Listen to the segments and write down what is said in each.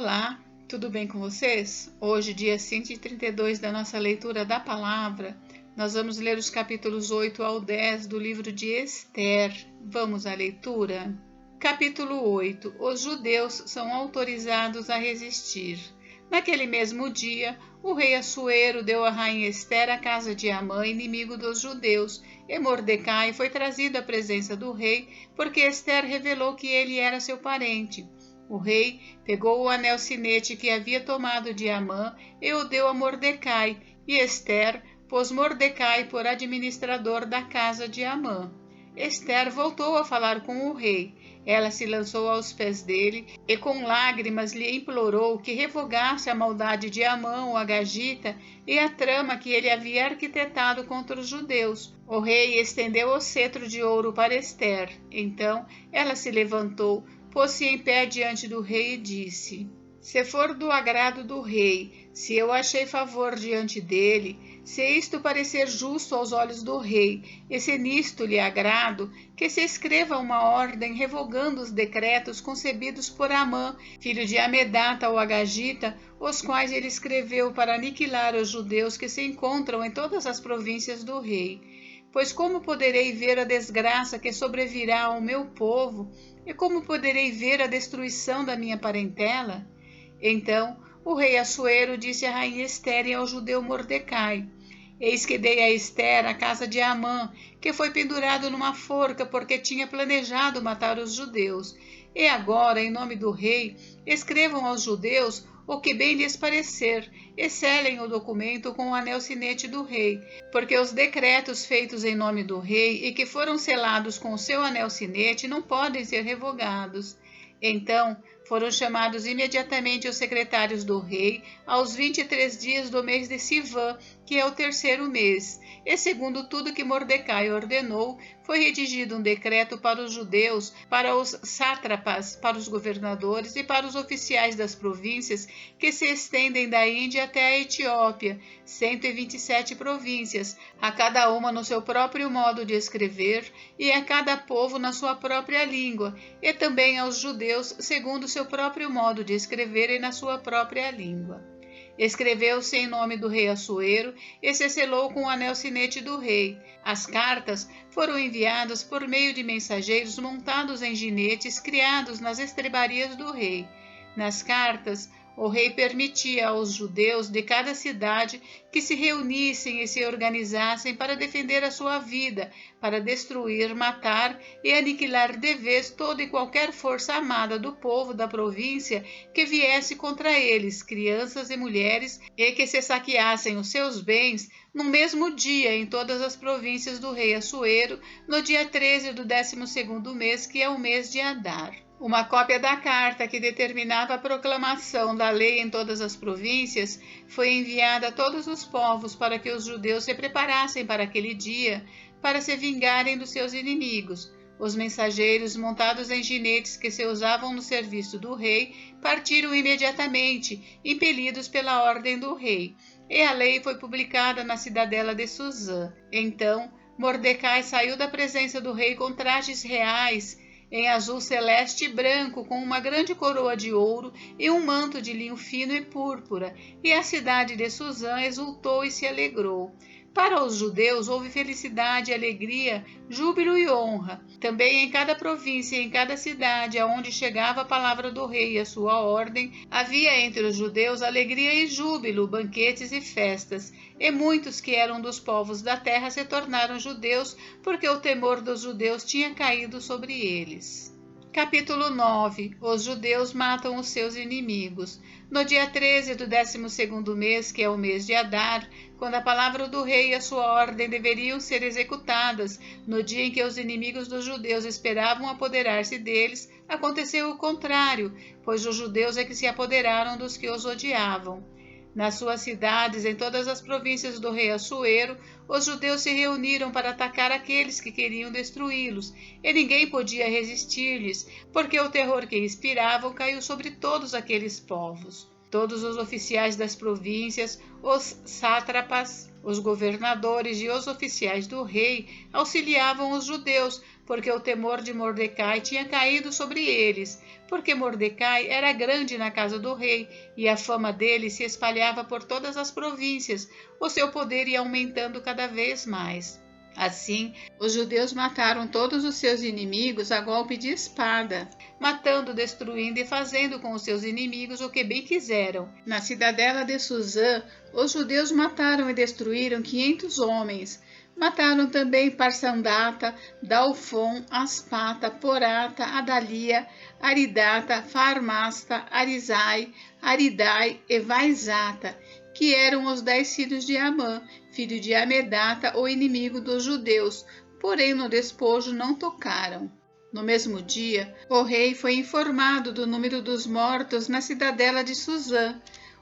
Olá, tudo bem com vocês? Hoje, dia 132 da nossa leitura da palavra, nós vamos ler os capítulos 8 ao 10 do livro de Ester. Vamos à leitura? Capítulo 8. Os judeus são autorizados a resistir. Naquele mesmo dia, o rei Assuero deu à rainha Ester a casa de Amã, inimigo dos judeus, e Mordecai foi trazido à presença do rei, porque Ester revelou que ele era seu parente. O rei pegou o anel sinete que havia tomado de Amã e o deu a Mordecai, e Ester pôs Mordecai por administrador da casa de Amã. Ester voltou a falar com o rei. Ela se lançou aos pés dele e com lágrimas lhe implorou que revogasse a maldade de Amã, o agagita, e a trama que ele havia arquitetado contra os judeus. O rei estendeu o cetro de ouro para Ester. Então ela se levantou, pôs-se em pé diante do rei e disse: Se for do agrado do rei, se eu achei favor diante dele, se isto parecer justo aos olhos do rei, e se nisto lhe agrado, que se escreva uma ordem revogando os decretos concebidos por Amã, filho de Amedata, o agagita, os quais ele escreveu para aniquilar os judeus que se encontram em todas as províncias do rei. Pois como poderei ver a desgraça que sobrevirá ao meu povo, e como poderei ver a destruição da minha parentela? Então o rei Assuero disse à rainha Ester e ao judeu Mordecai: Eis que dei a Ester a casa de Amã, que foi pendurado numa forca porque tinha planejado matar os judeus. E agora, em nome do rei, escrevam aos judeus o que bem lhes parecer, e selem o documento com o anel sinete do rei, porque os decretos feitos em nome do rei e que foram selados com o seu anel sinete não podem ser revogados. Então foram chamados imediatamente os secretários do rei aos 23 dias do mês de Sivã, que é o terceiro mês. E segundo tudo que Mordecai ordenou, foi redigido um decreto para os judeus, para os sátrapas, para os governadores e para os oficiais das províncias que se estendem da Índia até a Etiópia, 127 províncias, a cada uma no seu próprio modo de escrever e a cada povo na sua própria língua, e também aos judeus segundo seu próprio modo de escrever e na sua própria língua. Escreveu-se em nome do rei Assuero e se selou com o anel sinete do rei. As cartas foram enviadas por meio de mensageiros montados em jinetes criados nas estrebarias do rei. Nas cartas, o rei permitia aos judeus de cada cidade que se reunissem e se organizassem para defender a sua vida, para destruir, matar e aniquilar de vez toda e qualquer força armada do povo da província que viesse contra eles, crianças e mulheres, e que se saqueassem os seus bens no mesmo dia em todas as províncias do rei Assuero, no dia 13 do 12º mês, que é o mês de Adar. Uma cópia da carta que determinava a proclamação da lei em todas as províncias foi enviada a todos os povos para que os judeus se preparassem para aquele dia, para se vingarem dos seus inimigos. Os mensageiros, montados em jinetes que se usavam no serviço do rei, partiram imediatamente, impelidos pela ordem do rei, e a lei foi publicada na cidadela de Suzã. Então Mordecai saiu da presença do rei com trajes reais, em azul celeste e branco, com uma grande coroa de ouro e um manto de linho fino e púrpura, e a cidade de Suzã exultou e se alegrou. Para os judeus houve felicidade, alegria, júbilo e honra. Também em cada província e em cada cidade aonde chegava a palavra do rei e a sua ordem, havia entre os judeus alegria e júbilo, banquetes e festas. E muitos que eram dos povos da terra se tornaram judeus, porque o temor dos judeus tinha caído sobre eles. Capítulo 9. Os judeus matam os seus inimigos. No dia 13 do 12º mês, que é o mês de Adar, quando a palavra do rei e a sua ordem deveriam ser executadas, no dia em que os inimigos dos judeus esperavam apoderar-se deles, aconteceu o contrário, pois os judeus é que se apoderaram dos que os odiavam. Nas suas cidades, em todas as províncias do rei Assuero, os judeus se reuniram para atacar aqueles que queriam destruí-los, e ninguém podia resistir-lhes, porque o terror que inspiravam caiu sobre todos aqueles povos. Todos os oficiais das províncias, os sátrapas, os governadores e os oficiais do rei auxiliavam os judeus, porque o temor de Mordecai tinha caído sobre eles, porque Mordecai era grande na casa do rei, e a fama dele se espalhava por todas as províncias, o seu poder ia aumentando cada vez mais. Assim, os judeus mataram todos os seus inimigos a golpe de espada, matando, destruindo e fazendo com os seus inimigos o que bem quiseram. Na cidadela de Suzã, os judeus mataram e destruíram 500 homens. Mataram também Parsandata, Dalfon, Aspata, Porata, Adalia, Aridata, Farmasta, Arizai, Aridai e Vaizata, que eram os 10 filhos de Amã, filho de Amedata, o inimigo dos judeus, porém no despojo não tocaram. No mesmo dia, o rei foi informado do número dos mortos na cidadela de Suzã.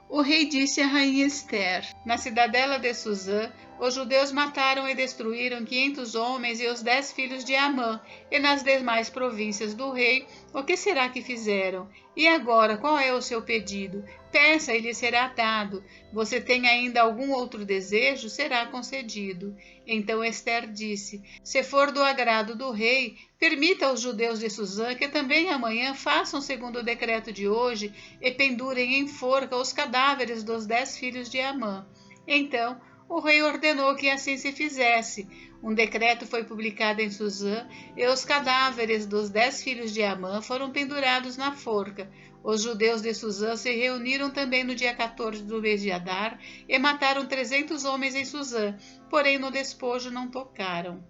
O rei disse à rainha Ester: na cidadela de Suzã, os judeus mataram e destruíram 500 homens e os 10 filhos de Amã, e nas demais províncias do rei, o que será que fizeram? E agora, qual é o seu pedido? Peça e lhe será dado. Você tem ainda algum outro desejo? Será concedido. Então Ester disse: se for do agrado do rei, permita aos judeus de Suzã que também amanhã façam segundo o decreto de hoje e pendurem em forca os cadáveres dos 10 filhos de Amã. Então o rei ordenou que assim se fizesse. Um decreto foi publicado em Suzã e os cadáveres dos 10 filhos de Amã foram pendurados na forca. Os judeus de Suzã se reuniram também no dia 14 do mês de Adar e mataram 300 homens em Suzã, porém no despojo não tocaram.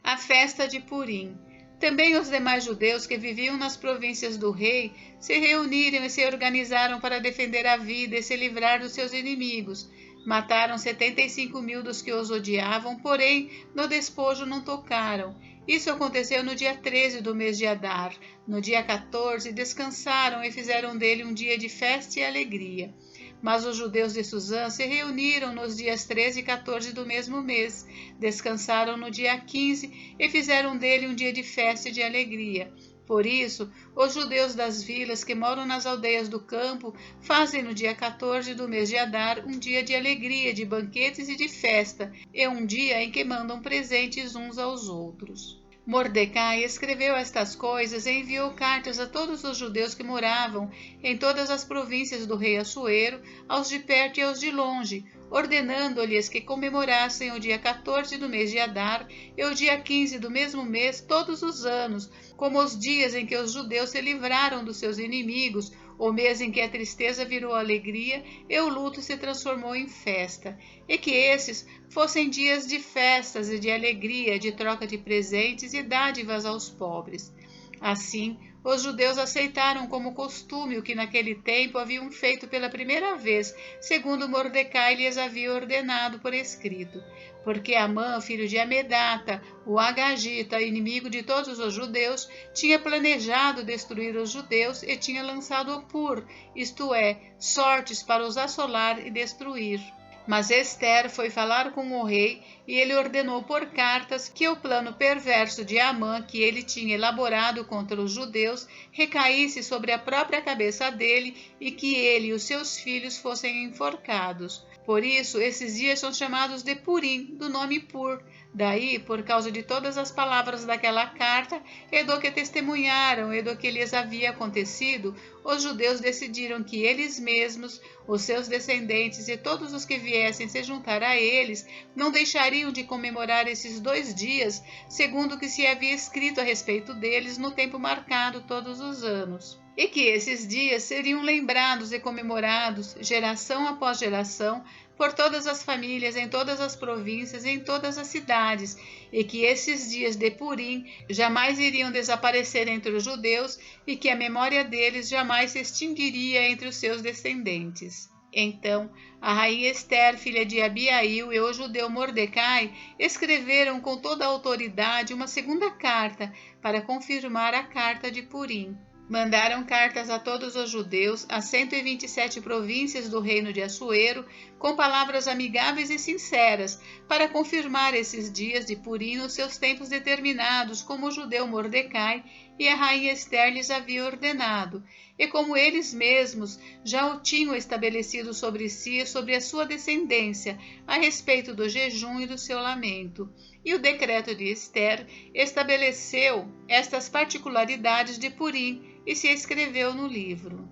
A festa de Purim. Também os demais judeus que viviam nas províncias do rei se reuniram e se organizaram para defender a vida e se livrar dos seus inimigos. Mataram 75.000 dos que os odiavam, porém no despojo não tocaram. Isso aconteceu no dia 13 do mês de Adar. No dia 14 descansaram e fizeram dele um dia de festa e alegria. Mas os judeus de Suzã se reuniram nos dias 13 e 14 do mesmo mês, descansaram no dia 15 e fizeram dele um dia de festa e de alegria. Por isso, os judeus das vilas que moram nas aldeias do campo fazem no dia 14 do mês de Adar um dia de alegria, de banquetes e de festa, e um dia em que mandam presentes uns aos outros. Mordecai escreveu estas coisas e enviou cartas a todos os judeus que moravam em todas as províncias do rei Assuero, aos de perto e aos de longe, ordenando-lhes que comemorassem o dia 14 do mês de Adar e o dia 15 do mesmo mês todos os anos, como os dias em que os judeus se livraram dos seus inimigos, o mês em que a tristeza virou alegria e o luto se transformou em festa, e que esses fossem dias de festas e de alegria, de troca de presentes e dádivas aos pobres. Assim, os judeus aceitaram como costume o que naquele tempo haviam feito pela primeira vez, segundo Mordecai lhes havia ordenado por escrito. Porque Amã, filho de Amedata, o Agagita, inimigo de todos os judeus, tinha planejado destruir os judeus e tinha lançado o Pur, isto é, sortes para os assolar e destruir. Mas Ester foi falar com o rei e ele ordenou por cartas que o plano perverso de Amã que ele tinha elaborado contra os judeus recaísse sobre a própria cabeça dele e que ele e os seus filhos fossem enforcados. Por isso, esses dias são chamados de Purim, do nome Pur. Daí, por causa de todas as palavras daquela carta e do que testemunharam e do que lhes havia acontecido, os judeus decidiram que eles mesmos, os seus descendentes e todos os que viessem se juntar a eles, não deixariam de comemorar esses 2 dias, segundo o que se havia escrito a respeito deles no tempo marcado todos os anos. E que esses dias seriam lembrados e comemorados, geração após geração, por todas as famílias, em todas as províncias e em todas as cidades, e que esses dias de Purim jamais iriam desaparecer entre os judeus e que a memória deles jamais se extinguiria entre os seus descendentes. Então, a rainha Ester, filha de Abiail, e o judeu Mordecai escreveram com toda a autoridade uma segunda carta para confirmar a carta de Purim. Mandaram cartas a todos os judeus, às 127 províncias do reino de Assuero, com palavras amigáveis e sinceras, para confirmar esses dias de Purim nos seus tempos determinados, como o judeu Mordecai e a rainha Ester lhes havia ordenado. e como eles mesmos já o tinham estabelecido sobre si e sobre a sua descendência, a respeito do jejum e do seu lamento. E o decreto de Ester estabeleceu estas particularidades de Purim e se escreveu no livro.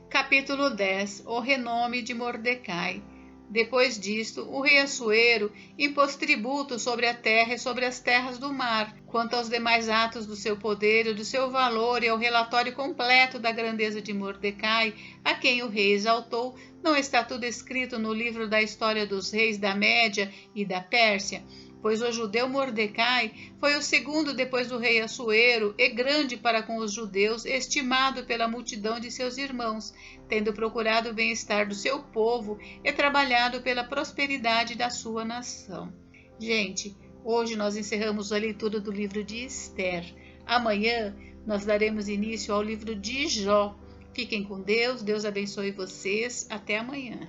Capítulo 10. O renome de Mordecai. Depois disto, o rei Assuero impôs tributo sobre a terra e sobre as terras do mar. Quanto aos demais atos do seu poder e do seu valor e ao relatório completo da grandeza de Mordecai, a quem o rei exaltou, não está tudo escrito no livro da história dos reis da Média e da Pérsia? Pois o judeu Mordecai foi o segundo depois do rei Assuero, e grande para com os judeus, estimado pela multidão de seus irmãos, tendo procurado o bem-estar do seu povo e trabalhado pela prosperidade da sua nação. Gente, hoje nós encerramos a leitura do livro de Ester. Amanhã nós daremos início ao livro de Jó. Fiquem com Deus, Deus abençoe vocês. Até amanhã.